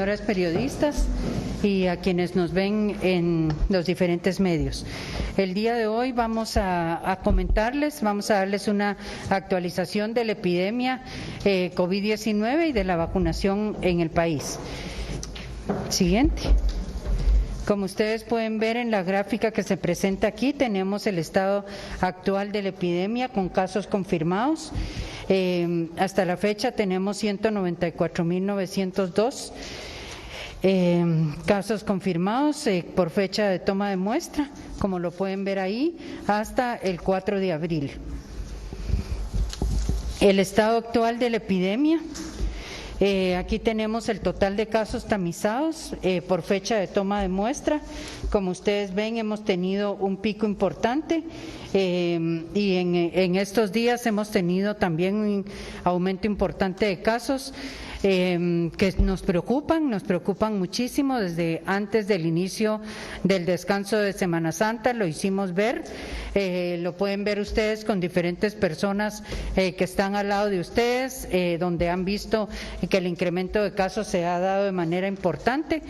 Señoras periodistas y a quienes nos ven en los diferentes medios. El día de hoy vamos a comentarles, vamos a darles una actualización de la epidemia COVID-19 y de la vacunación en el país. Siguiente. Como ustedes pueden ver en la gráfica que se presenta aquí, tenemos el estado actual de la epidemia con casos confirmados. Hasta la fecha tenemos 194.902 casos confirmados por fecha de toma de muestra, como lo pueden ver ahí, hasta el 4 de abril. El estado actual de la epidemia. Aquí tenemos el total de casos tamizados por fecha de toma de muestra. Como ustedes ven, hemos tenido un pico importante y en estos días hemos tenido también un aumento importante de casos que nos preocupan muchísimo. Desde antes del inicio del descanso de Semana Santa lo hicimos ver, lo pueden ver ustedes con diferentes personas que están al lado de ustedes, donde han visto que el incremento de casos se ha dado de manera importante.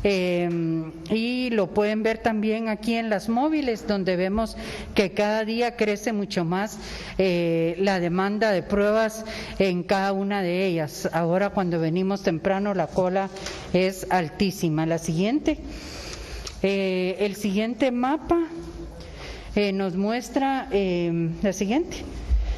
Y lo pueden ver también aquí en las móviles, donde vemos que cada día crece mucho más la demanda de pruebas en cada una de ellas. Ahora, cuando venimos temprano, la cola es altísima. La siguiente, el siguiente mapa nos muestra la siguiente.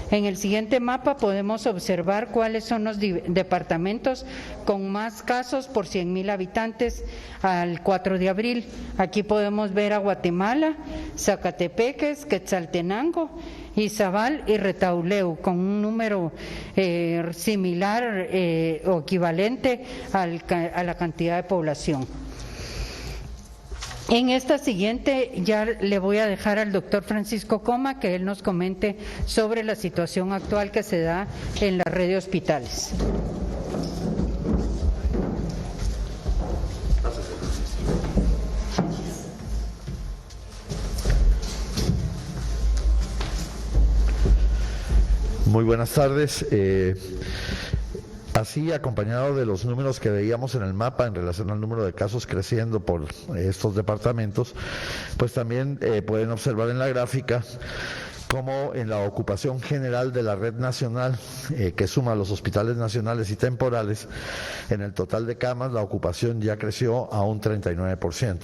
En el siguiente mapa podemos observar cuáles son los departamentos con más casos por 100.000 habitantes al 4 de abril. Aquí podemos ver a Guatemala, Zacatepeques, Quetzaltenango, Izabal y Retauleu, con un número similar o equivalente a la cantidad de población. En esta siguiente ya le voy a dejar al doctor Francisco Coma que él nos comente sobre la situación actual que se da en la red de hospitales. Muy buenas tardes. Así, acompañado de los números que veíamos en el mapa en relación al número de casos creciendo por estos departamentos, pues también pueden observar en la gráfica como en la ocupación general de la red nacional, que suma los hospitales nacionales y temporales, en el total de camas la ocupación ya creció a un 39%.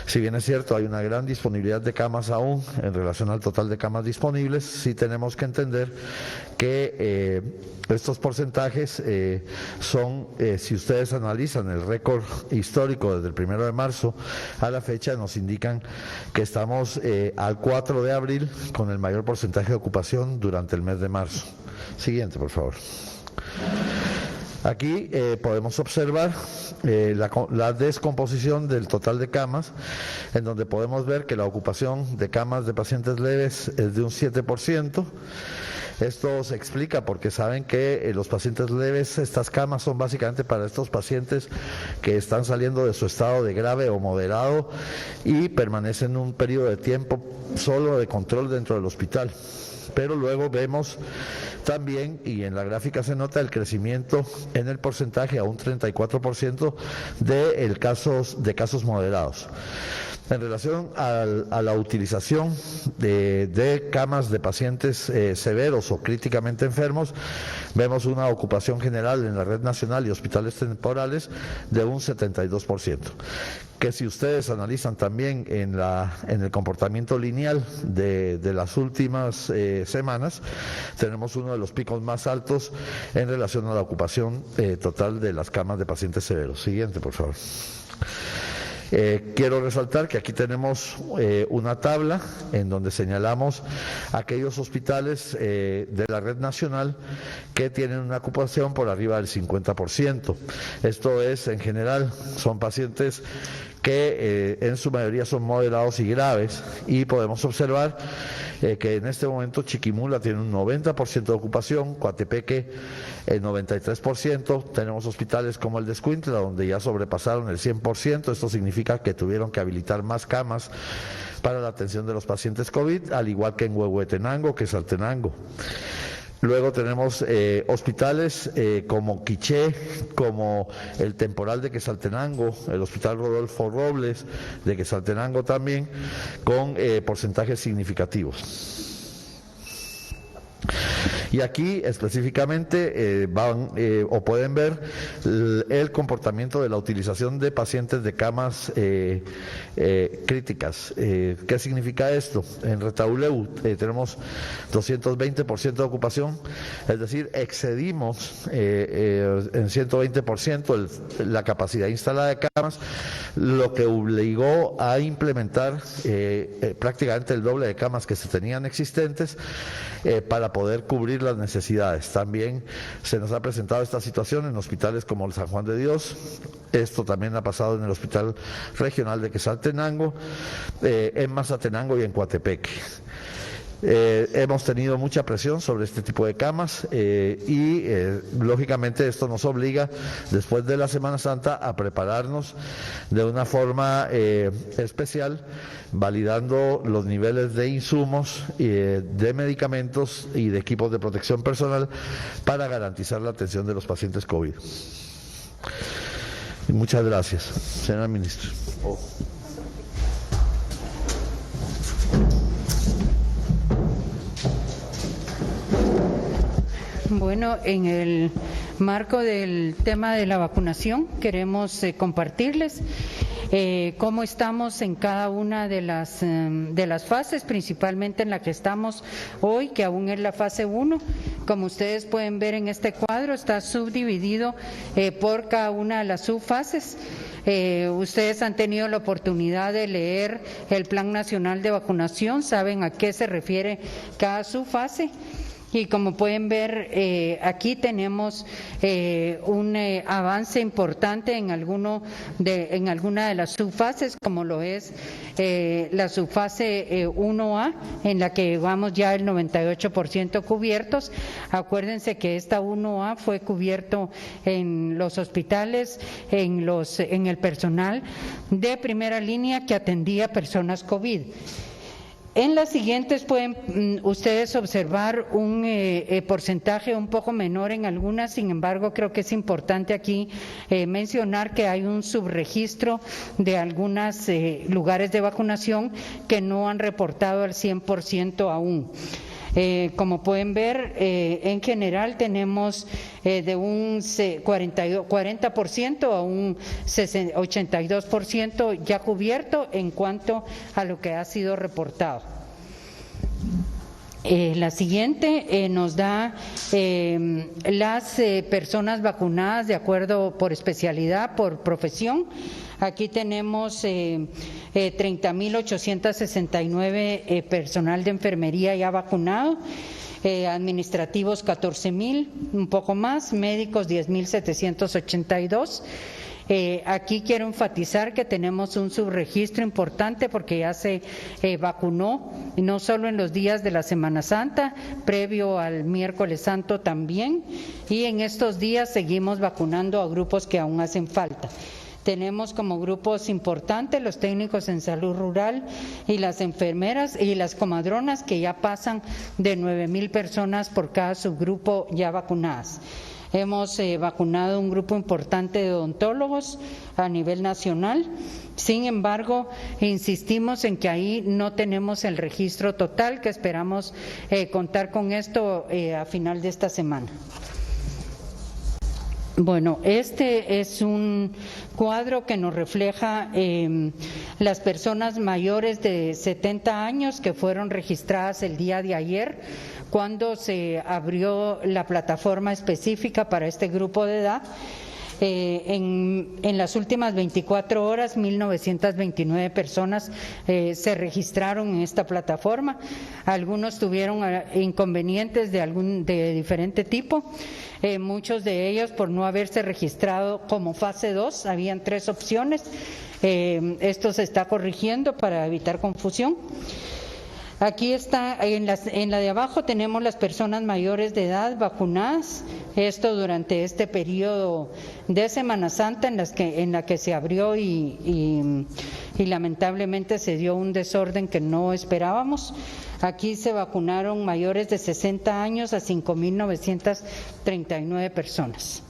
Si bien es cierto, hay una gran disponibilidad de camas aún en relación al total de camas disponibles, sí tenemos que entender que estos porcentajes son, si ustedes analizan el récord histórico desde el 1 de marzo a la fecha, nos indican que estamos al 4 de abril con el mayor porcentaje de ocupación durante el mes de marzo. Siguiente, por favor. Aquí podemos observar la descomposición del total de camas, en donde podemos ver que la ocupación de camas de pacientes leves es de un 7%. Esto se explica porque saben que los pacientes leves, estas camas son básicamente para estos pacientes que están saliendo de su estado de grave o moderado y permanecen un periodo de tiempo solo de control dentro del hospital. Pero luego vemos también, y en la gráfica se nota el crecimiento en el porcentaje a un 34% de casos moderados. En relación a la utilización de camas de pacientes severos o críticamente enfermos, vemos una ocupación general en la red nacional y hospitales temporales de un 72%. Que si ustedes analizan también en el comportamiento lineal de las últimas semanas, tenemos uno de los picos más altos en relación a la ocupación total de las camas de pacientes severos. Siguiente, por favor. Quiero resaltar que aquí tenemos una tabla en donde señalamos aquellos hospitales de la red nacional que tienen una ocupación por arriba del 50%. Esto es, en general, son pacientes que en su mayoría son moderados y graves, y podemos observar que en este momento Chiquimula tiene un 90% de ocupación, Coatepeque el 93%, tenemos hospitales como el de Escuintla donde ya sobrepasaron el 100%, esto significa que tuvieron que habilitar más camas para la atención de los pacientes COVID, al igual que en Huehuetenango, que Saltenango. Luego tenemos hospitales como Quiché, como el Temporal de Quetzaltenango, el Hospital Rodolfo Robles de Quetzaltenango también, con porcentajes significativos. Y aquí específicamente pueden ver el comportamiento de la utilización de pacientes de camas críticas. ¿Qué significa esto? En Retauleu tenemos 220% de ocupación, es decir, excedimos en 120% la capacidad instalada de camas, lo que obligó a implementar prácticamente el doble de camas que se tenían existentes para poder cubrir las necesidades. También se nos ha presentado esta situación en hospitales como el San Juan de Dios. Esto también ha pasado en el Hospital Regional de Quetzaltenango, en Mazatenango y en Coatepeque. Hemos tenido mucha presión sobre este tipo de camas y lógicamente esto nos obliga después de la Semana Santa a prepararnos de una forma especial, validando los niveles de insumos, de medicamentos y de equipos de protección personal para garantizar la atención de los pacientes COVID. Y muchas gracias, señora ministra. Bueno, en el marco del tema de la vacunación queremos compartirles cómo estamos en cada una de las fases, principalmente en la que estamos hoy, que aún es la fase 1. Como ustedes pueden ver en este cuadro, está subdividido por cada una de las subfases. Ustedes han tenido la oportunidad de leer el Plan Nacional de Vacunación, saben a qué se refiere cada subfase. Y como pueden ver, aquí tenemos un avance importante en alguna de las subfases, como lo es la subfase 1A, en la que vamos ya el 98% cubiertos. Acuérdense que esta 1A fue cubierto en los hospitales, en el personal de primera línea que atendía personas COVID. En las siguientes pueden ustedes observar un porcentaje un poco menor en algunas, sin embargo creo que es importante aquí mencionar que hay un subregistro de algunos lugares de vacunación que no han reportado al 100% aún. Como pueden ver, en general tenemos de un 40% a un 82% ya cubierto en cuanto a lo que ha sido reportado. La siguiente nos da las personas vacunadas de acuerdo por especialidad, por profesión. Aquí tenemos 30.869 personal de enfermería ya vacunado, administrativos 14.000, un poco más, médicos 10.782. Aquí quiero enfatizar que tenemos un subregistro importante porque ya se vacunó, no solo en los días de la Semana Santa, previo al miércoles santo también, y en estos días seguimos vacunando a grupos que aún hacen falta. Tenemos como grupos importantes los técnicos en salud rural y las enfermeras y las comadronas, que ya pasan de 9.000 personas por cada subgrupo ya vacunadas. Hemos vacunado un grupo importante de odontólogos a nivel nacional. Sin embargo, insistimos en que ahí no tenemos el registro total, que esperamos contar con esto a final de esta semana. Bueno, este es un cuadro que nos refleja las personas mayores de 70 años que fueron registradas el día de ayer, cuando se abrió la plataforma específica para este grupo de edad. En las últimas 24 horas, 1.929 personas se registraron en esta plataforma. Algunos tuvieron inconvenientes de diferente tipo. Muchos de ellos por no haberse registrado como fase 2, habían 3 opciones. Esto se está corrigiendo para evitar confusión. Aquí está, en la de abajo tenemos las personas mayores de edad vacunadas, esto durante este periodo de Semana Santa en la que se abrió y lamentablemente se dio un desorden que no esperábamos. Aquí se vacunaron mayores de 60 años a 5.939 personas.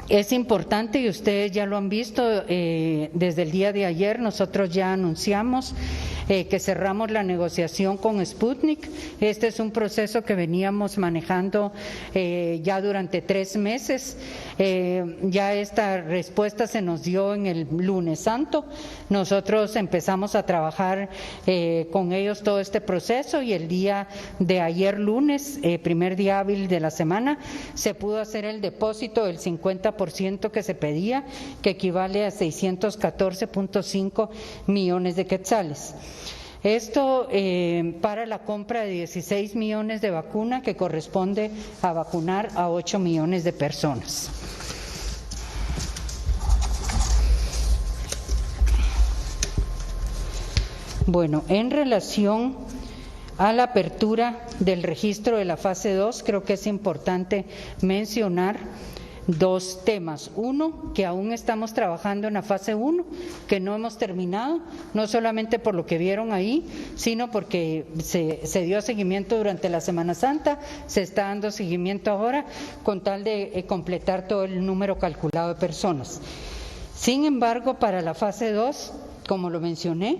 Es importante, y ustedes ya lo han visto, desde el día de ayer nosotros ya anunciamos que cerramos la negociación con Sputnik. Este es un proceso que veníamos manejando ya durante 3 meses. Ya esta respuesta se nos dio en el lunes santo. Nosotros empezamos a trabajar con ellos todo este proceso y el día de ayer lunes, primer día hábil de la semana, se pudo hacer el depósito del 50% que se pedía, que equivale a 614.5 millones de quetzales. Esto para la compra de 16 millones de vacuna que corresponde a vacunar a 8 millones de personas. Bueno, en relación a la apertura del registro de la fase 2, creo que es importante mencionar 2 temas. Uno, que aún estamos trabajando en la fase 1, que no hemos terminado, no solamente por lo que vieron ahí, sino porque se dio seguimiento durante la Semana Santa, se está dando seguimiento ahora con tal de completar todo el número calculado de personas. Sin embargo, para la fase 2, como lo mencioné,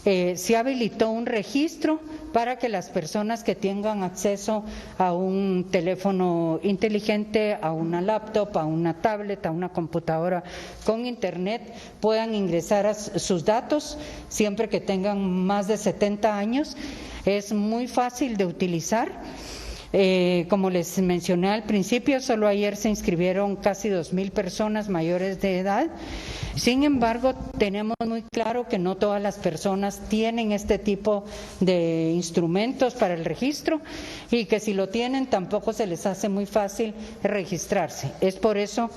se habilitó un registro para que las personas que tengan acceso a un teléfono inteligente, a una laptop, a una tablet, a una computadora con internet, puedan ingresar a sus datos siempre que tengan más de 70 años. Es muy fácil de utilizar. Como les mencioné al principio, solo ayer se inscribieron casi 2.000 personas mayores de edad. Sin embargo, tenemos muy claro que no todas las personas tienen este tipo de instrumentos para el registro y que si lo tienen tampoco se les hace muy fácil registrarse. Es por eso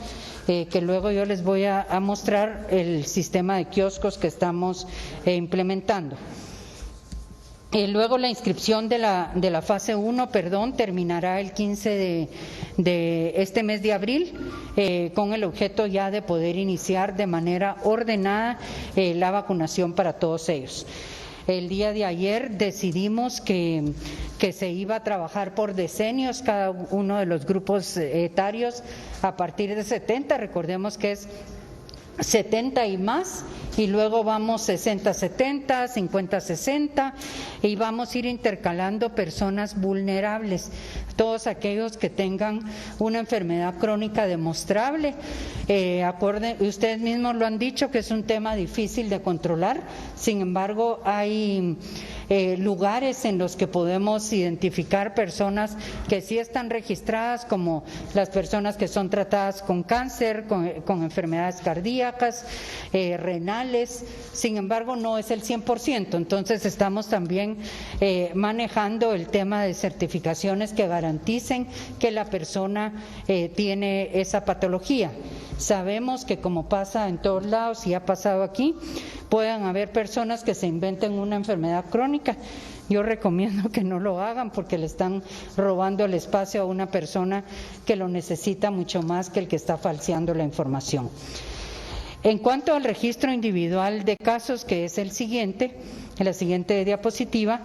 que luego yo les voy a mostrar el sistema de kioscos que estamos implementando. Luego la inscripción de la fase 1, terminará el 15 de este mes de abril, con el objeto ya de poder iniciar de manera ordenada la vacunación para todos ellos. El día de ayer decidimos que se iba a trabajar por decenios cada uno de los grupos etarios a partir de 70, recordemos que es 70 y más, y luego vamos 60-70, 50-60 y vamos a ir intercalando personas vulnerables, todos aquellos que tengan una enfermedad crónica demostrable. Ustedes mismos lo han dicho que es un tema difícil de controlar, sin embargo hay lugares en los que podemos identificar personas que sí están registradas, como las personas que son tratadas con cáncer, con enfermedades cardíacas, renales. Sin embargo, no es el 100%, entonces estamos también manejando el tema de certificaciones que garanticen que la persona tiene esa patología. Sabemos que, como pasa en todos lados y ha pasado aquí, puedan haber personas que se inventen una enfermedad crónica. Yo recomiendo que no lo hagan porque le están robando el espacio a una persona que lo necesita mucho más que el que está falseando la información. En cuanto al registro individual de casos, que es la siguiente diapositiva,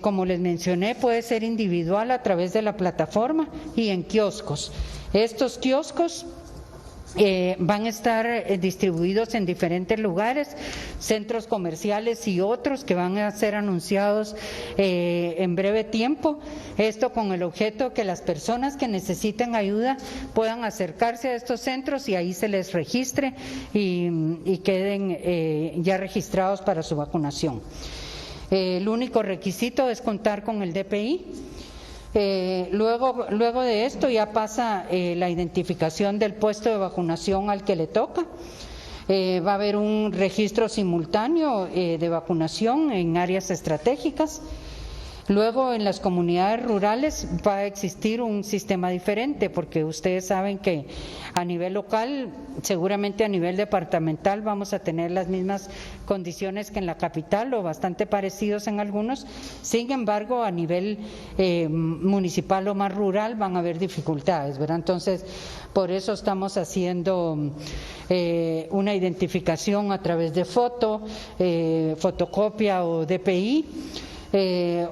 como les mencioné, puede ser individual a través de la plataforma y en kioscos. Estos kioscos van a estar distribuidos en diferentes lugares, centros comerciales y otros que van a ser anunciados en breve tiempo. Esto con el objeto que las personas que necesiten ayuda puedan acercarse a estos centros y ahí se les registre y queden ya registrados para su vacunación. El único requisito es contar con el DPI. Luego de esto ya pasa la identificación del puesto de vacunación al que le toca. Va a haber un registro simultáneo de vacunación en áreas estratégicas. Luego, en las comunidades rurales va a existir un sistema diferente, porque ustedes saben que a nivel local, seguramente a nivel departamental, vamos a tener las mismas condiciones que en la capital o bastante parecidos en algunos. Sin embargo, a nivel municipal o más rural van a haber dificultades, ¿verdad? Entonces, por eso estamos haciendo una identificación a través de fotocopia o DPI.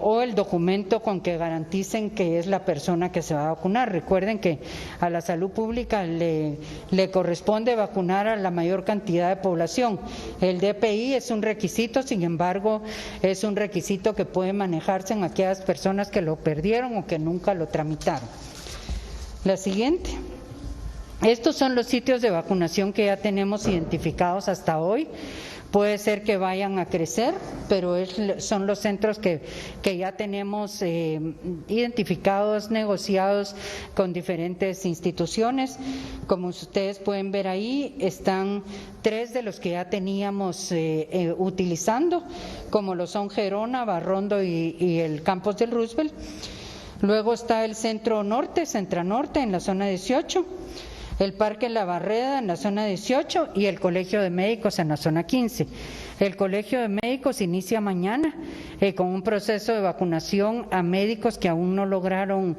O el documento con que garanticen que es la persona que se va a vacunar. Recuerden que a la salud pública le corresponde vacunar a la mayor cantidad de población. El DPI es un requisito, sin embargo, es un requisito que puede manejarse en aquellas personas que lo perdieron o que nunca lo tramitaron. La siguiente. Estos son los sitios de vacunación que ya tenemos identificados hasta hoy. Puede ser que vayan a crecer, pero son los centros que ya tenemos identificados, negociados con diferentes instituciones. Como ustedes pueden ver ahí, están 3 de los que ya teníamos utilizando, como lo son Gerona, Barrondo y el Campos del Roosevelt. Luego está el Centro Norte, Centranorte, en la zona 18. El Parque La Barreda en la zona 18 y el Colegio de Médicos en la zona 15. El Colegio de Médicos inicia mañana con un proceso de vacunación a médicos que aún no lograron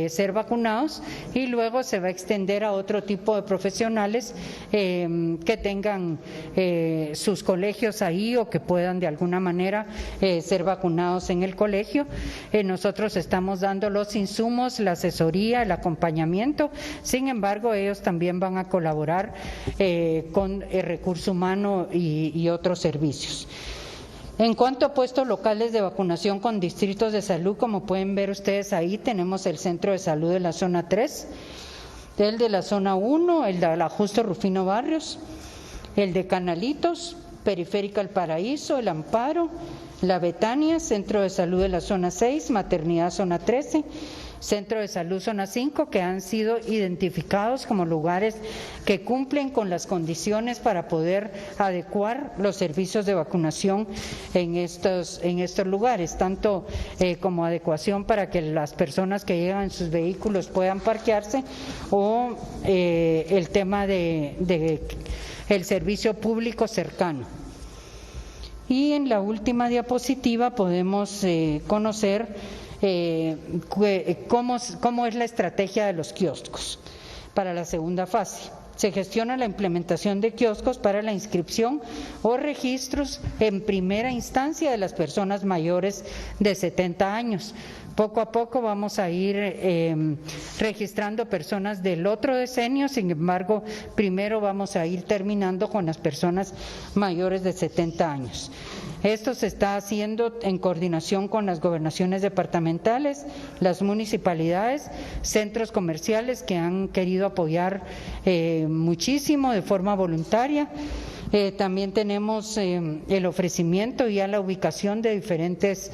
ser vacunados, y luego se va a extender a otro tipo de profesionales que tengan sus colegios ahí o que puedan de alguna manera ser vacunados en el colegio. Nosotros estamos dando los insumos, la asesoría, el acompañamiento. Sin embargo, ellos también van a colaborar con el recurso humano y otros servicios. En cuanto a puestos locales de vacunación con distritos de salud, como pueden ver ustedes ahí, tenemos el Centro de Salud de la zona 3, el de la zona 1, el de la Justo Rufino Barrios, el de Canalitos, Periférica El Paraíso, El Amparo, La Betania, Centro de Salud de la zona 6, Maternidad zona 13, Centro de Salud zona 5, que han sido identificados como lugares que cumplen con las condiciones para poder adecuar los servicios de vacunación en estos lugares, tanto como adecuación para que las personas que llegan en sus vehículos puedan parquearse, o el tema de el servicio público cercano. Y en la última diapositiva podemos conocer cómo es la estrategia de los kioscos para la segunda fase. Se gestiona la implementación de kioscos para la inscripción o registros en primera instancia de las personas mayores de 70 años. Poco a poco vamos a ir registrando personas del otro decenio, sin embargo, primero vamos a ir terminando con las personas mayores de 70 años. Esto se está haciendo en coordinación con las gobernaciones departamentales, las municipalidades, centros comerciales que han querido apoyar muchísimo de forma voluntaria. También tenemos el ofrecimiento y a la ubicación de diferentes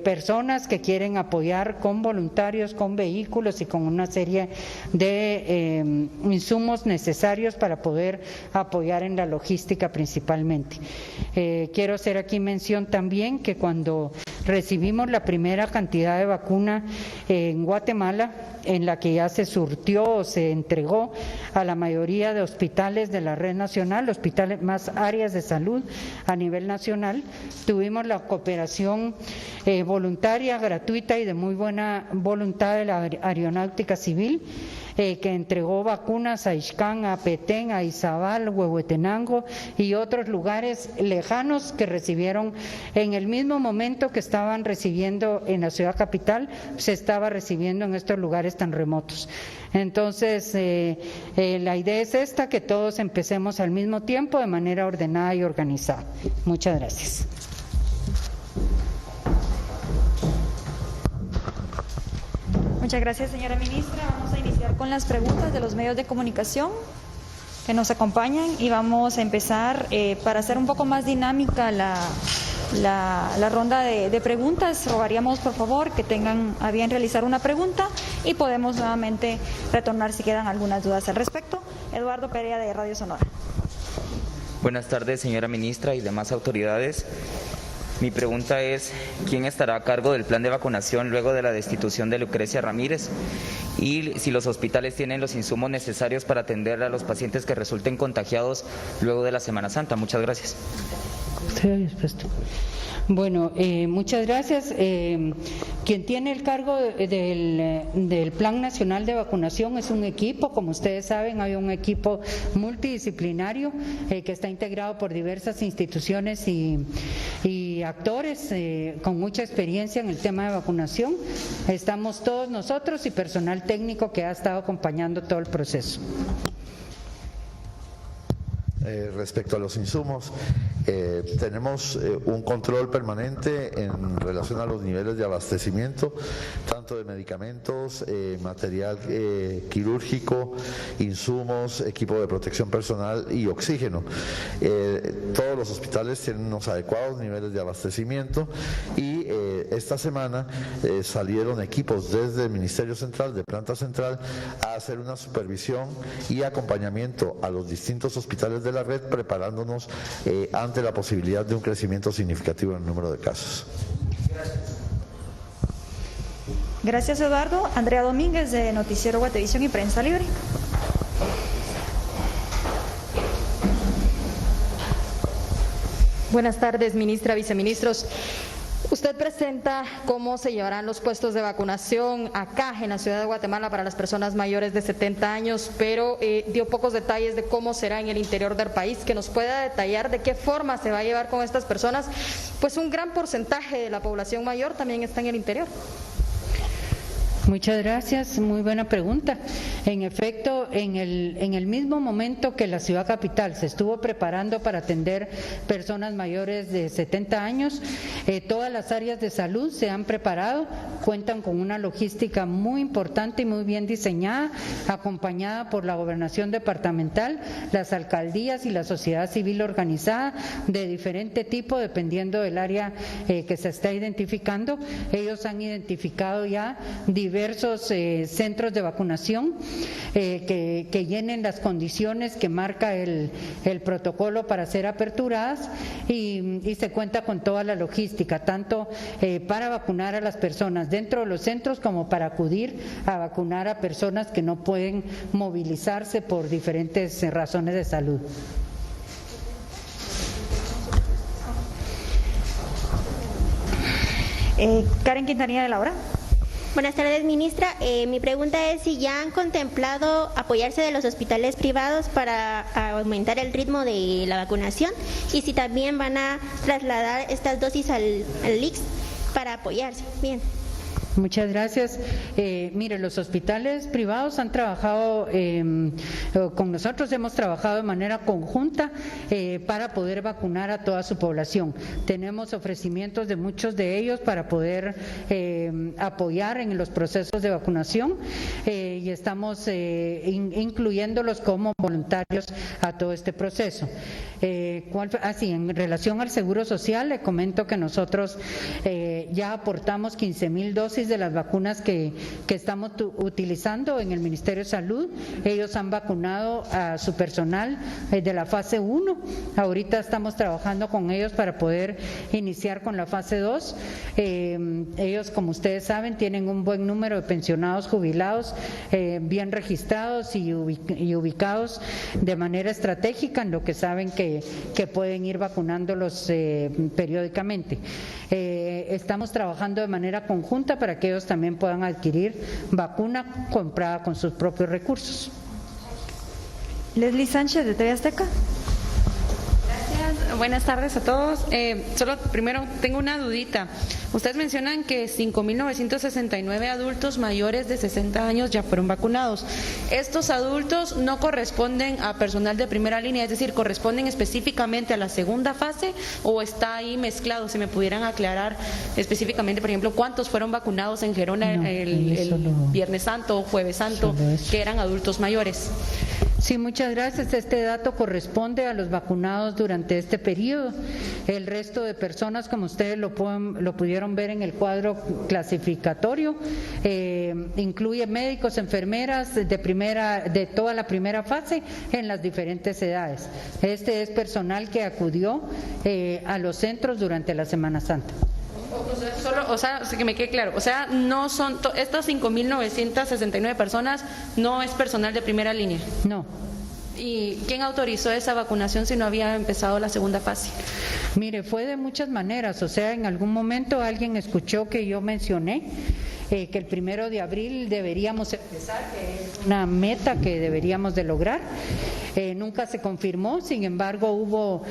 personas que quieren apoyar con voluntarios, con vehículos y con una serie de insumos necesarios para poder apoyar en la logística principalmente. Quiero hacer aquí mención también que cuando recibimos la primera cantidad de vacuna en Guatemala, en la que ya se surtió o se entregó a la mayoría de hospitales de la red nacional, hospitales más áreas de salud a nivel nacional, tuvimos la cooperación voluntaria, gratuita y de muy buena voluntad de la Aeronáutica Civil, que entregó vacunas a Ixcán, a Petén, a Izabal, Huehuetenango y otros lugares lejanos que recibieron en el mismo momento que estaban recibiendo en la ciudad capital, se estaba recibiendo en estos lugares tan remotos. Entonces, la idea es esta, que todos empecemos al mismo tiempo de manera ordenada y organizada. Muchas gracias. Muchas gracias, señora ministra. Vamos a iniciar con las preguntas de los medios de comunicación que nos acompañan y vamos a empezar para hacer un poco más dinámica la ronda de preguntas. Rogaríamos, por favor, que tengan a bien realizar una pregunta y podemos nuevamente retornar si quedan algunas dudas al respecto. Eduardo Perea, de Radio Sonora. Buenas tardes, señora ministra y demás autoridades. Mi pregunta es, ¿quién estará a cargo del plan de vacunación luego de la destitución de Lucrecia Ramírez? Y si los hospitales tienen los insumos necesarios para atender a los pacientes que resulten contagiados luego de la Semana Santa. Muchas gracias. Bueno, muchas gracias. Quien tiene el cargo del Plan Nacional de Vacunación es un equipo. Como ustedes saben, hay un equipo multidisciplinario que está integrado por diversas instituciones y actores con mucha experiencia en el tema de vacunación. Estamos todos nosotros y personal técnico que ha estado acompañando todo el proceso. Respecto a los insumos, tenemos un control permanente en relación a los niveles de abastecimiento, tanto de medicamentos, material quirúrgico, insumos, equipo de protección personal y oxígeno. Todos los hospitales tienen unos adecuados niveles de abastecimiento y esta semana salieron equipos desde el Ministerio Central, de Planta Central, a hacer una supervisión y acompañamiento a los distintos hospitales de la red, preparándonos ante la posibilidad de un crecimiento significativo en el número de casos. Gracias, Eduardo. Andrea Domínguez, de Noticiero Guatevisión y Prensa Libre. Buenas tardes, ministra, viceministros. Usted presenta cómo se llevarán los puestos de vacunación acá en la ciudad de Guatemala para las personas mayores de 70 años, pero dio pocos detalles de cómo será en el interior del país. Que nos pueda detallar de qué forma se va a llevar con estas personas, pues un gran porcentaje de la población mayor también está en el interior. Muchas gracias, muy buena pregunta. En efecto, en el mismo momento que la ciudad capital se estuvo preparando para atender personas mayores de 70 años, todas las áreas de salud se han preparado, cuentan con una logística muy importante y muy bien diseñada, acompañada por la gobernación departamental, las alcaldías y la sociedad civil organizada de diferente tipo, dependiendo del área que se está identificando. Ellos han identificado ya diversos centros de vacunación que llenen las condiciones que marca el protocolo para ser aperturadas y se cuenta con toda la logística, tanto para vacunar a las personas dentro de los centros como para acudir a vacunar a personas que no pueden movilizarse por diferentes razones de salud. Karen Quintanilla, de la Hora. Buenas tardes, ministra. Mi pregunta es si ya han contemplado apoyarse de los hospitales privados para aumentar el ritmo de la vacunación y si también van a trasladar estas dosis al ICS para apoyarse. Bien. Muchas gracias. Mire, los hospitales privados han trabajado con nosotros, hemos trabajado de manera conjunta para poder vacunar a toda su población. Tenemos ofrecimientos de muchos de ellos para poder apoyar en los procesos de vacunación y estamos incluyéndolos como voluntarios a todo este proceso. En relación al Seguro Social, le comento que nosotros ya aportamos 15,000 dosis de las vacunas que estamos utilizando en el Ministerio de Salud. Ellos han vacunado a su personal de la fase 1. Ahorita estamos trabajando con ellos para poder iniciar con la fase 2. Ellos, como ustedes saben, tienen un buen número de pensionados jubilados bien registrados y ubicados de manera estratégica, en lo que saben que pueden ir vacunándolos periódicamente. Estamos trabajando de manera conjunta para que ellos también puedan adquirir vacuna comprada con sus propios recursos. Leslie Sánchez, de TV Azteca. Gracias, buenas tardes a todos. Solo primero tengo una dudita. Ustedes mencionan que 5,969 adultos mayores de 60 años ya fueron vacunados. ¿Estos adultos no corresponden a personal de primera línea, es decir, corresponden específicamente a la segunda fase o está ahí mezclado? Si me pudieran aclarar específicamente, por ejemplo, cuántos fueron vacunados en Gerona el Viernes Santo o Jueves Santo, que eran adultos mayores. Sí, muchas gracias. Este dato corresponde a los vacunados durante este periodo. El resto de personas, como ustedes lo pudieron ver en el cuadro clasificatorio, incluye médicos, enfermeras de toda la primera fase en las diferentes edades. Este es personal que acudió a los centros durante la Semana Santa. O sea, que me quede claro, o sea, no son estas 5.969 personas, no es personal de primera línea. No. ¿Y quién autorizó esa vacunación si no había empezado la segunda fase? Mire, fue de muchas maneras, o sea, en algún momento alguien escuchó que yo mencioné que el 1 de abril deberíamos empezar, que es una meta que deberíamos de lograr. Nunca se confirmó, sin embargo hubo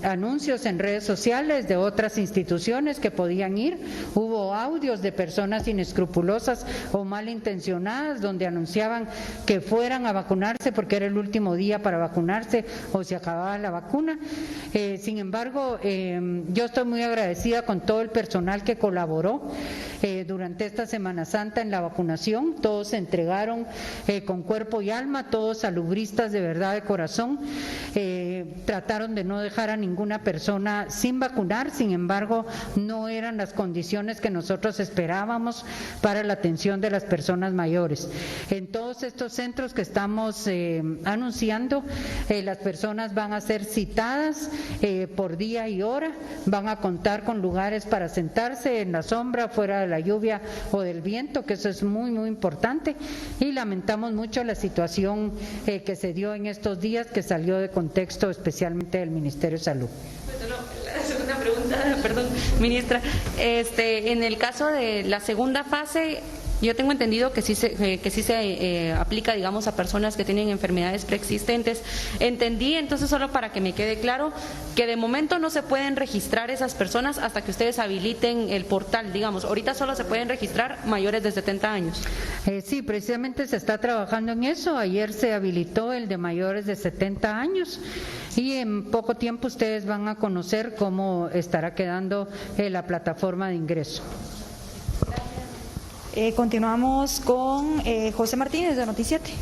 anuncios en redes sociales de otras instituciones que podían ir, hubo audios de personas inescrupulosas o malintencionadas donde anunciaban que fueran a vacunarse porque era el último día para vacunarse o se acababa la vacuna. Sin embargo, yo estoy muy agradecida con todo el personal que colaboró durante esta Semana Santa en la vacunación. Todos se entregaron con cuerpo y alma, todos salubristas de verdad, de corazón. Trataron de no dejar a ninguna persona sin vacunar, sin embargo, no eran las condiciones que nosotros esperábamos para la atención de las personas mayores. En todos estos centros que estamos anunciando, las personas van a ser citadas por día y hora, van a contar con lugares para sentarse en la sombra, fuera de la lluvia o del viento, que eso es muy, muy importante, y lamentamos mucho la situación que se dio en estos días, que salió de contexto especialmente del Ministerio de Salud. La segunda pregunta, perdón, ministra, en el caso de la segunda fase, yo tengo entendido que sí se aplica, digamos, a personas que tienen enfermedades preexistentes. Entendí, entonces, solo para que me quede claro, que de momento no se pueden registrar esas personas hasta que ustedes habiliten el portal, digamos. Ahorita solo se pueden registrar mayores de 70 años. Sí, precisamente se está trabajando en eso. Ayer se habilitó el de mayores de 70 años y en poco tiempo ustedes van a conocer cómo estará quedando la plataforma de ingreso. Continuamos con José Martínez de Noticiete.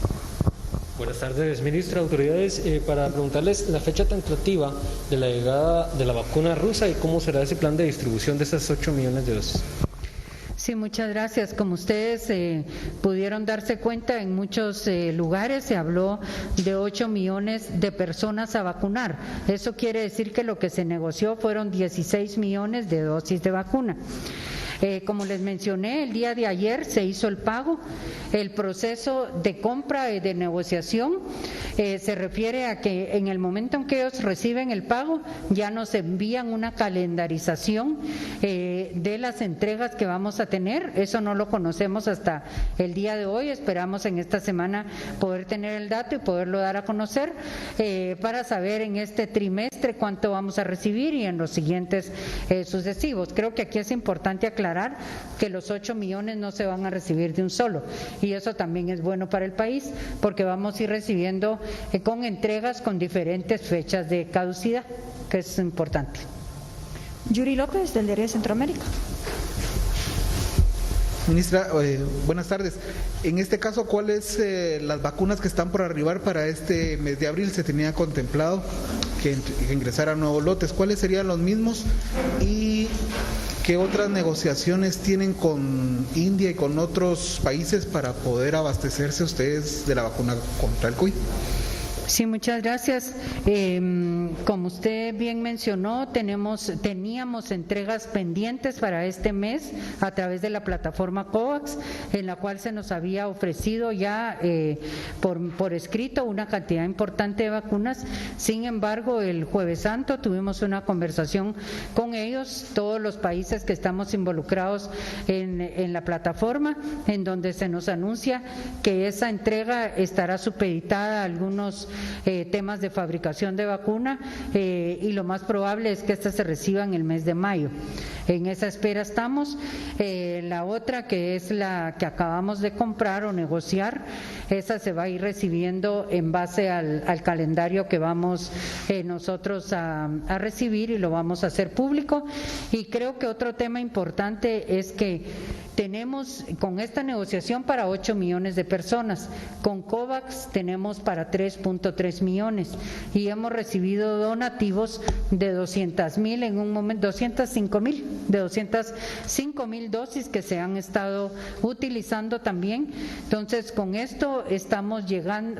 Buenas tardes, ministra, autoridades. Para preguntarles la fecha tentativa de la llegada de la vacuna rusa y cómo será ese plan de distribución de esas 8 millones de dosis. Sí, muchas gracias. Como ustedes pudieron darse cuenta, en muchos lugares se habló de 8 millones de personas a vacunar. Eso quiere decir que lo que se negoció fueron 16 millones de dosis de vacuna. Como les mencioné, el día de ayer se hizo el pago. El proceso de compra y de negociación se refiere a que en el momento en que ellos reciben el pago ya nos envían una calendarización de las entregas que vamos a tener. Eso no lo conocemos hasta el día de hoy. Esperamos en esta semana poder tener el dato y poderlo dar a conocer para saber en este trimestre cuánto vamos a recibir y en los siguientes sucesivos. Creo que aquí es importante aclarar que los 8 millones no se van a recibir de un solo, y eso también es bueno para el país porque vamos a ir recibiendo con entregas con diferentes fechas de caducidad, que es importante. Yuri López, del Diario de Centroamérica. Ministra, buenas tardes. En este caso, ¿cuáles las vacunas que están por arribar para este mes de abril? Se tenía contemplado que ingresaran nuevos lotes. ¿Cuáles serían los mismos? Y ¿qué otras negociaciones tienen con India y con otros países para poder abastecerse ustedes de la vacuna contra el COVID? Sí, muchas gracias. Como usted bien mencionó, teníamos entregas pendientes para este mes a través de la plataforma COVAX, en la cual se nos había ofrecido ya por escrito una cantidad importante de vacunas. Sin embargo, el Jueves Santo tuvimos una conversación con ellos, todos los países que estamos involucrados en la plataforma, en donde se nos anuncia que esa entrega estará supeditada a algunos temas de fabricación de vacuna y lo más probable es que estas se reciban el mes de mayo. En esa espera estamos. La otra, que es la que acabamos de comprar o negociar, esa se va a ir recibiendo en base al calendario que vamos nosotros a recibir y lo vamos a hacer público. Y creo que otro tema importante es que Tenemos con esta negociación para 8 millones de personas, con COVAX tenemos para 3.3 millones y hemos recibido donativos de 200,000 en un momento, 205,000 dosis que se han estado utilizando también. Entonces, con esto estamos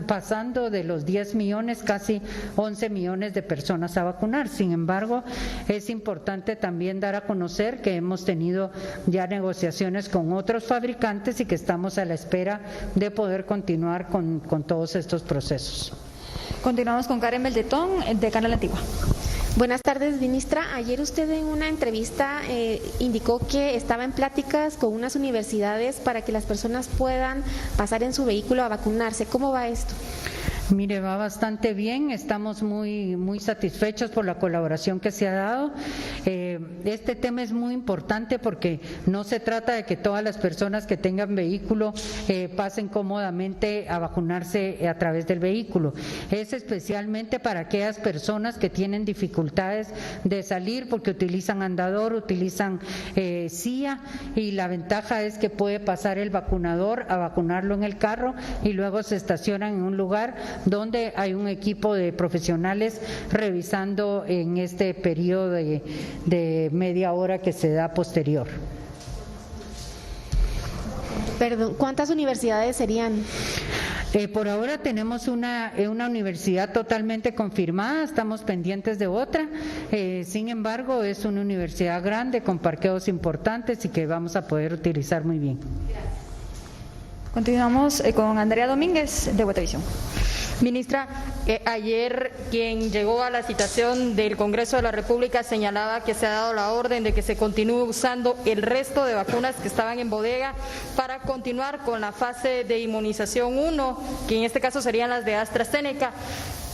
pasando de los 10 millones, casi 11 millones de personas a vacunar. Sin embargo, es importante también dar a conocer que hemos tenido ya negociaciones con otros fabricantes y que estamos a la espera de poder continuar con todos estos procesos. Continuamos con Karen Beldetón, de Canal Antigua. Buenas tardes, ministra. Ayer usted en una entrevista indicó que estaba en pláticas con unas universidades para que las personas puedan pasar en su vehículo a vacunarse. ¿Cómo va esto? Mire, va bastante bien, estamos muy satisfechos por la colaboración que se ha dado. Este tema es muy importante porque no se trata de que todas las personas que tengan vehículo pasen cómodamente a vacunarse a través del vehículo. Es especialmente para aquellas personas que tienen dificultades de salir porque utilizan andador, utilizan silla, y la ventaja es que puede pasar el vacunador a vacunarlo en el carro y luego se estacionan en un lugar donde hay un equipo de profesionales revisando en este periodo de media hora que se da posterior. Perdón, ¿cuántas universidades serían? Por ahora tenemos una universidad totalmente confirmada, estamos pendientes de otra, sin embargo es una universidad grande con parqueos importantes y que vamos a poder utilizar muy bien. Continuamos con Andrea Domínguez, de Guatevisión. Ministra, ayer quien llegó a la citación del Congreso de la República señalaba que se ha dado la orden de que se continúe usando el resto de vacunas que estaban en bodega para continuar con la fase de inmunización 1, que en este caso serían las de AstraZeneca.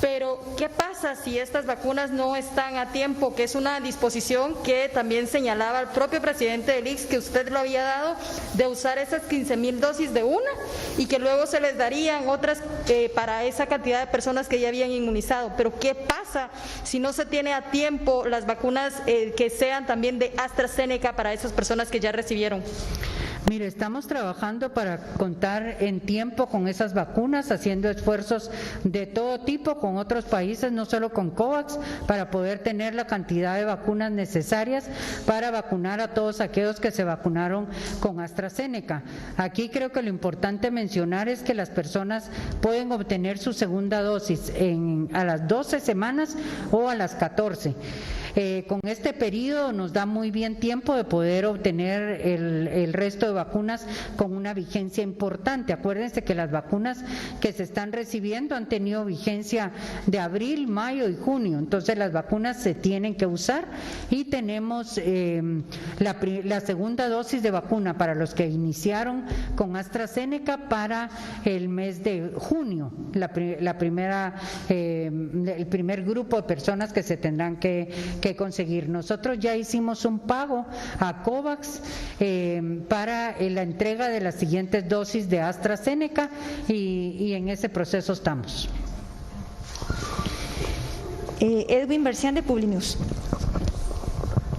Pero, ¿qué pasa si estas vacunas no están a tiempo? Que es una disposición que también señalaba el propio presidente del ICS, que usted lo había dado, de usar esas 15,000 dosis de una y que luego se les darían otras para esa cantidad de personas que ya habían inmunizado. Pero, ¿qué pasa si no se tiene a tiempo las vacunas que sean también de AstraZeneca para esas personas que ya recibieron? Mire, estamos trabajando para contar en tiempo con esas vacunas, haciendo esfuerzos de todo tipo con otros países, no solo con COVAX, para poder tener la cantidad de vacunas necesarias para vacunar a todos aquellos que se vacunaron con AstraZeneca. Aquí creo que lo importante mencionar es que las personas pueden obtener su segunda dosis a las 12 semanas o a las 14. Con este periodo nos da muy bien tiempo de poder obtener el resto de vacunas con una vigencia importante. Acuérdense que las vacunas que se están recibiendo han tenido vigencia de abril, mayo y junio, entonces las vacunas se tienen que usar y tenemos la segunda dosis de vacuna para los que iniciaron con AstraZeneca para el mes de junio, el primer grupo de personas que se tendrán que conseguir. Nosotros ya hicimos un pago a COVAX para la entrega de las siguientes dosis de AstraZeneca y en ese proceso estamos. Edwin Bercián, de Publinews.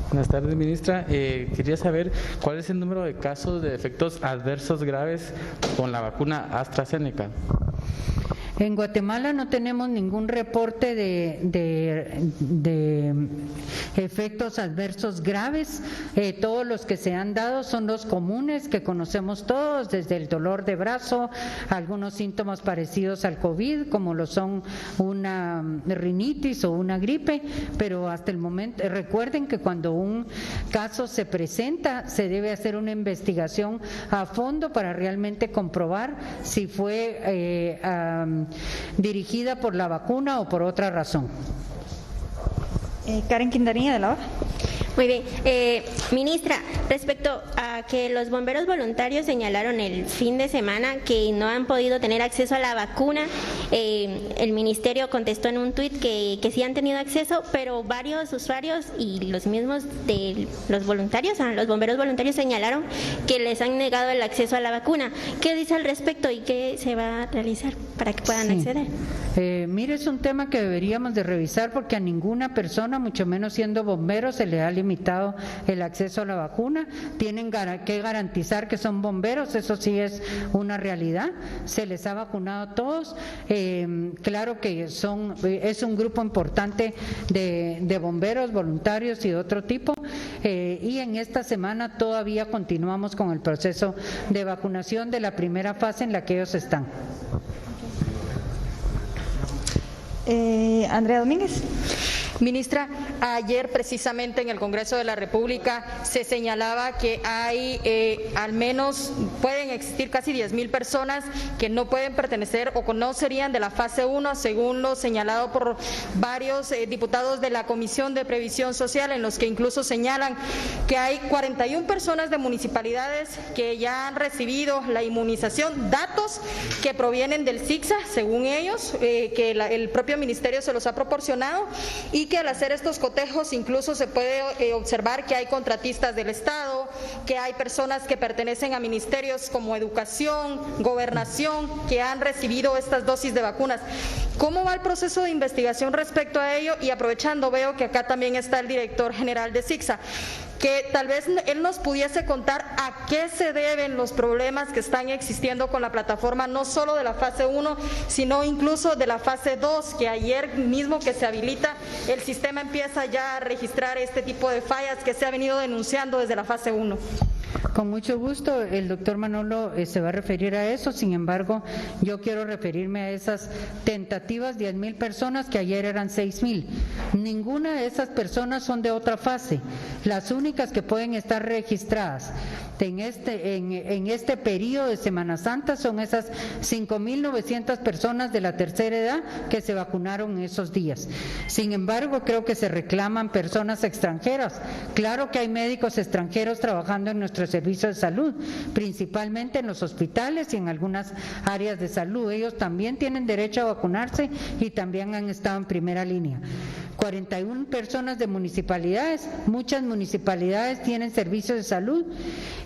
Buenas tardes, ministra. Quería saber cuál es el número de casos de efectos adversos graves con la vacuna AstraZeneca. En Guatemala no tenemos ningún reporte de efectos adversos graves. Todos los que se han dado son los comunes que conocemos todos, desde el dolor de brazo, algunos síntomas parecidos al COVID, como lo son una rinitis o una gripe, pero hasta el momento, recuerden que cuando un caso se presenta, se debe hacer una investigación a fondo para realmente comprobar si fue dirigida por la vacuna o por otra razón. Karen Quintanilla, de la Hora. Muy bien. Ministra, respecto a que los bomberos voluntarios señalaron el fin de semana que no han podido tener acceso a la vacuna, el ministerio contestó en un tuit que sí han tenido acceso, pero varios usuarios y los mismos de los voluntarios, los bomberos voluntarios señalaron que les han negado el acceso a la vacuna. ¿Qué dice al respecto y qué se va a realizar para que puedan acceder? Mire, es un tema que deberíamos de revisar porque a ninguna persona, mucho menos siendo bomberos, se le ha limitado el acceso a la vacuna. Tienen que garantizar que son bomberos, eso sí es una realidad. Se les ha vacunado a todos. Claro que es un grupo importante de bomberos, voluntarios y de otro tipo. Y en esta semana todavía continuamos con el proceso de vacunación de la primera fase en la que ellos están. Andrea Domínguez. Ministra, ayer precisamente en el Congreso de la República se señalaba que hay al menos, pueden existir casi 10,000 personas que no pueden pertenecer o que no serían de la fase 1, según lo señalado por varios diputados de la Comisión de Previsión Social, en los que incluso señalan que hay 41 personas de municipalidades que ya han recibido la inmunización, datos que provienen del CICSA, según ellos, que el propio ministerio se los ha proporcionado, y que al hacer estos cotejos incluso se puede observar que hay contratistas del Estado, que hay personas que pertenecen a ministerios como Educación, Gobernación, que han recibido estas dosis de vacunas. ¿Cómo va el proceso de investigación respecto a ello? Y aprovechando, veo que acá también está el director general de CICSA, que tal vez él nos pudiese contar a qué se deben los problemas que están existiendo con la plataforma, no solo de la fase 1, sino incluso de la fase 2, que ayer mismo que se habilita, el sistema empieza ya a registrar este tipo de fallas que se ha venido denunciando desde la fase 1. Con mucho gusto, el doctor Manolo se va a referir a eso. Sin embargo, yo quiero referirme a esas tentativas, 10,000 personas, que ayer eran 6,000. Ninguna de esas personas son de otra fase. Las únicas que pueden estar registradas en este periodo de Semana Santa son esas 5,900 personas de la tercera edad que se vacunaron en esos días. Sin embargo, creo que se reclaman personas extranjeras. Claro que hay médicos extranjeros trabajando en nuestro servicio de salud, principalmente en los hospitales y en algunas áreas de salud. Ellos también tienen derecho a vacunarse y también han estado en primera línea. 41 personas de municipalidades, muchas municipalidades tienen servicios de salud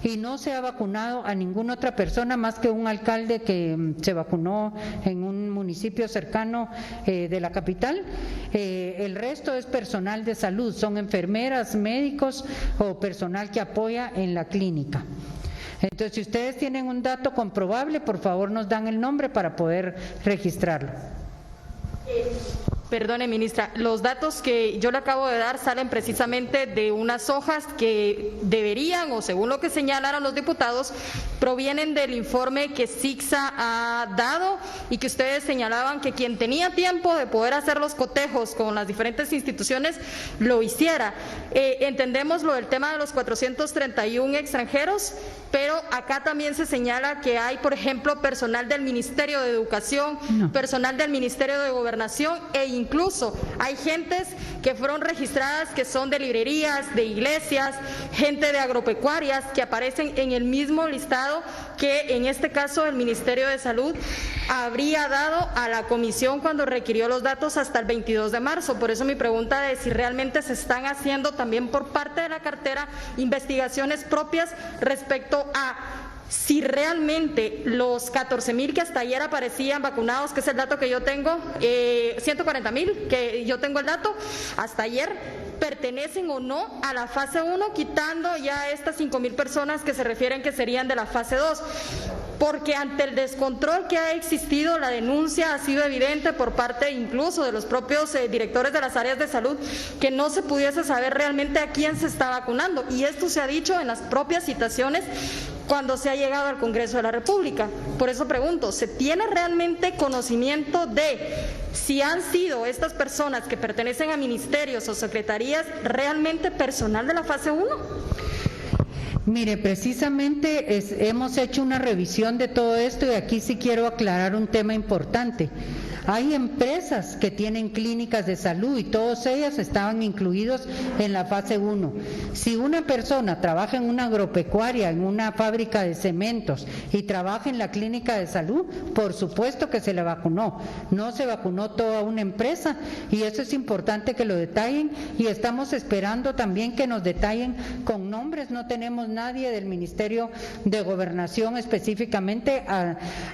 y no se ha vacunado a ninguna otra persona más que un alcalde que se vacunó en un municipio cercano de la capital. El resto es personal de salud, son enfermeras, médicos o personal que apoya en la clínica. Entonces, si ustedes tienen un dato comprobable, por favor nos dan el nombre para poder registrarlo. Perdone, ministra, los datos que yo le acabo de dar salen precisamente de unas hojas que deberían, o según lo que señalaron los diputados, provienen del informe que CICSA ha dado y que ustedes señalaban que quien tenía tiempo de poder hacer los cotejos con las diferentes instituciones lo hiciera. Entendemos lo del tema de los 431 extranjeros, pero acá también se señala que hay, por ejemplo, personal del Ministerio de Educación, personal del Ministerio de Gobernación e incluso hay gentes que fueron registradas que son de librerías, de iglesias, gente de agropecuarias que aparecen en el mismo listado que en este caso el Ministerio de Salud habría dado a la comisión cuando requirió los datos hasta el 22 de marzo. Por eso mi pregunta es si realmente se están haciendo también por parte de la cartera investigaciones propias respecto a si realmente los 14,000 que hasta ayer aparecían vacunados, que es el dato que yo tengo, 140,000 que yo tengo el dato, hasta ayer, pertenecen o no a la fase 1, quitando ya estas 5,000 personas que se refieren que serían de la fase 2. Porque ante el descontrol que ha existido, la denuncia ha sido evidente por parte incluso de los propios directores de las áreas de salud, que no se pudiese saber realmente a quién se está vacunando. Y esto se ha dicho en las propias citaciones cuando se ha llegado al Congreso de la República. Por eso pregunto, ¿se tiene realmente conocimiento de si han sido estas personas que pertenecen a ministerios o secretarías realmente personal de la fase 1? Mire, precisamente hemos hecho una revisión de todo esto y aquí sí quiero aclarar un tema importante. Hay empresas que tienen clínicas de salud y todos ellos estaban incluidos en la fase 1. Si una persona trabaja en una agropecuaria, en una fábrica de cementos y trabaja en la clínica de salud, por supuesto que se le vacunó. No se vacunó toda una empresa y eso es importante que lo detallen y estamos esperando también que nos detallen con nombres. No tenemos nadie del Ministerio de Gobernación específicamente,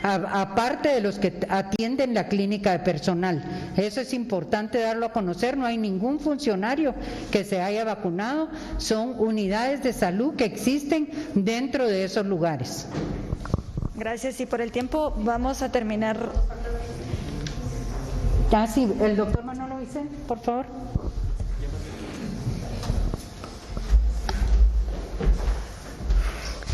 aparte de los que atienden la clínica técnica de personal. Eso es importante darlo a conocer, no hay ningún funcionario que se haya vacunado, son unidades de salud que existen dentro de esos lugares. Gracias, y por el tiempo vamos a terminar. Sí, el doctor Manolo Vicente, por favor.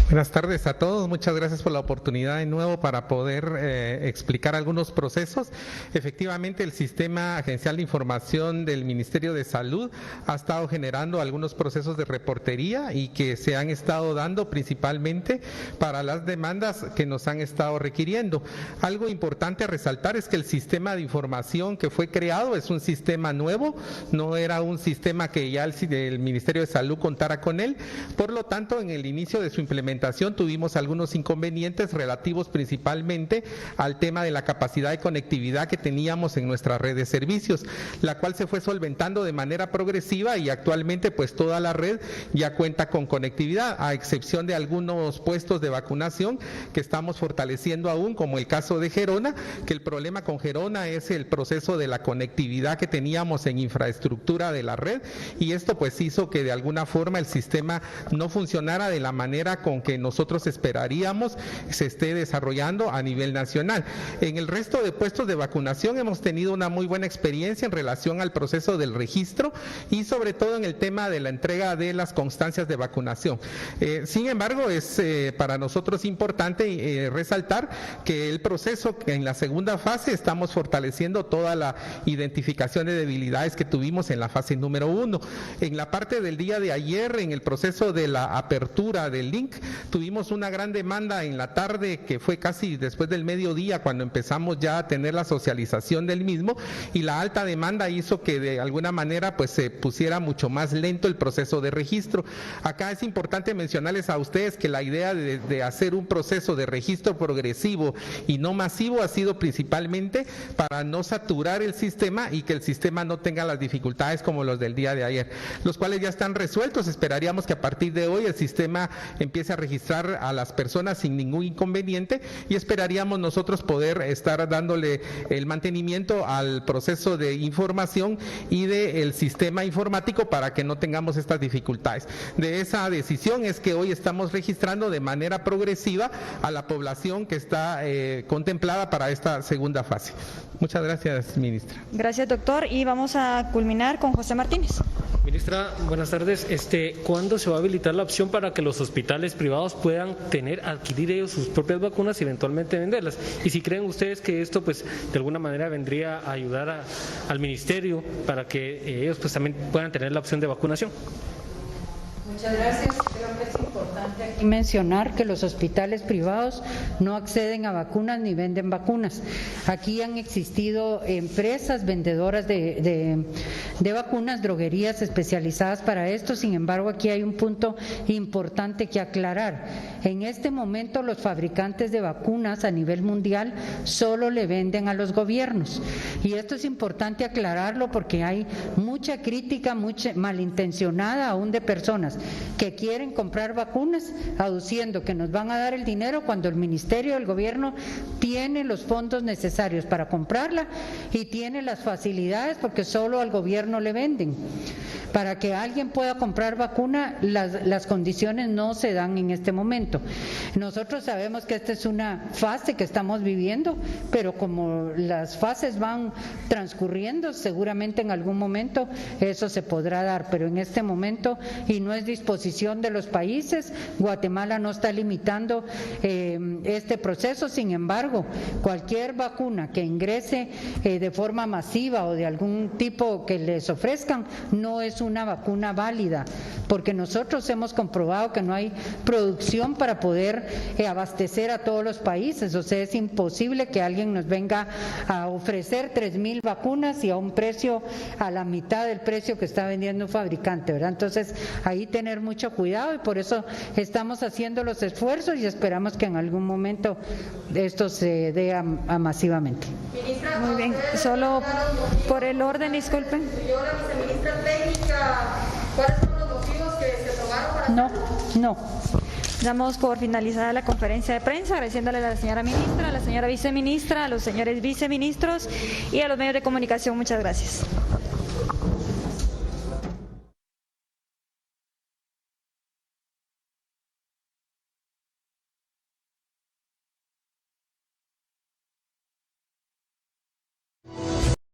Buenas tardes a todos, muchas gracias por la oportunidad de nuevo para poder explicar algunos procesos. Efectivamente, el Sistema Agencial de Información del Ministerio de Salud ha estado generando algunos procesos de reportería y que se han estado dando principalmente para las demandas que nos han estado requiriendo. Algo importante a resaltar es que el sistema de información que fue creado es un sistema nuevo, no era un sistema que ya el Ministerio de Salud contara con él, por lo tanto, en el inicio de su implementación tuvimos algunos inconvenientes relativos principalmente al tema de la capacidad de conectividad que teníamos en nuestra red de servicios, la cual se fue solventando de manera progresiva y actualmente pues toda la red ya cuenta con conectividad, a excepción de algunos puestos de vacunación que estamos fortaleciendo aún, como el caso de Gerona, que el problema con Gerona es el proceso de la conectividad que teníamos en infraestructura de la red, y esto pues hizo que de alguna forma el sistema no funcionara de la manera con que nosotros esperaríamos se esté desarrollando a nivel nacional. En el resto de puestos de vacunación hemos tenido una muy buena experiencia en relación al proceso del registro y sobre todo en el tema de la entrega de las constancias de vacunación. Sin embargo, es para nosotros importante resaltar que el proceso en la segunda fase estamos fortaleciendo toda la identificación de debilidades que tuvimos en la fase número 1. En la parte del día de ayer, en el proceso de la apertura del link, tuvimos una gran demanda en la tarde, que fue casi después del mediodía cuando empezamos ya a tener la socialización del mismo, y la alta demanda hizo que de alguna manera pues se pusiera mucho más lento el proceso de registro. Acá es importante mencionarles a ustedes que la idea de hacer un proceso de registro progresivo y no masivo ha sido principalmente para no saturar el sistema y que el sistema no tenga las dificultades como los del día de ayer, los cuales ya están resueltos. Esperaríamos que a partir de hoy el sistema empiece a registrar a las personas sin ningún inconveniente y esperaríamos nosotros poder estar dándole el mantenimiento al proceso de información y del sistema informático para que no tengamos estas dificultades. De esa decisión es que hoy estamos registrando de manera progresiva a la población que está contemplada para esta segunda fase. Muchas gracias, ministra. Gracias, doctor, y vamos a culminar con José Martínez. Ministra, buenas tardes. ¿Cuándo se va a habilitar la opción para que los hospitales privados puedan adquirir ellos sus propias vacunas y eventualmente venderlas? Y si creen ustedes que esto pues de alguna manera vendría a ayudar al ministerio para que ellos pues también puedan tener la opción de vacunación. Muchas gracias. Creo que es importante aquí mencionar que los hospitales privados no acceden a vacunas ni venden vacunas. Aquí han existido empresas vendedoras de vacunas, droguerías especializadas para esto. Sin embargo, aquí hay un punto importante que aclarar. En este momento los fabricantes de vacunas a nivel mundial solo le venden a los gobiernos. Y esto es importante aclararlo porque hay mucha crítica, mucha malintencionada aún de personas que quieren comprar vacunas aduciendo que nos van a dar el dinero cuando el ministerio del gobierno tiene los fondos necesarios para comprarla y tiene las facilidades porque solo al gobierno le venden. Para que alguien pueda comprar vacuna, las condiciones no se dan en este momento. Nosotros sabemos que esta es una fase que estamos viviendo, pero como las fases van transcurriendo, seguramente en algún momento eso se podrá dar, pero en este momento, y no es disposición de los países, Guatemala no está limitando este proceso. Sin embargo, cualquier vacuna que ingrese de forma masiva o de algún tipo que les ofrezcan, no es una vacuna válida, porque nosotros hemos comprobado que no hay producción para poder abastecer a todos los países. O sea, es imposible que alguien nos venga a ofrecer 3,000 vacunas y a un precio a la mitad del precio que está vendiendo un fabricante, ¿verdad? Entonces, ahí tener mucho cuidado y por eso estamos haciendo los esfuerzos y esperamos que en algún momento esto se dé masivamente. Muy bien, solo por el orden, disculpen. Señora viceministra técnica, ¿cuáles son los motivos que se tomaron para... No. Damos por finalizada la conferencia de prensa, agradeciéndole a la señora ministra, a la señora viceministra, a los señores viceministros y a los medios de comunicación. Muchas gracias.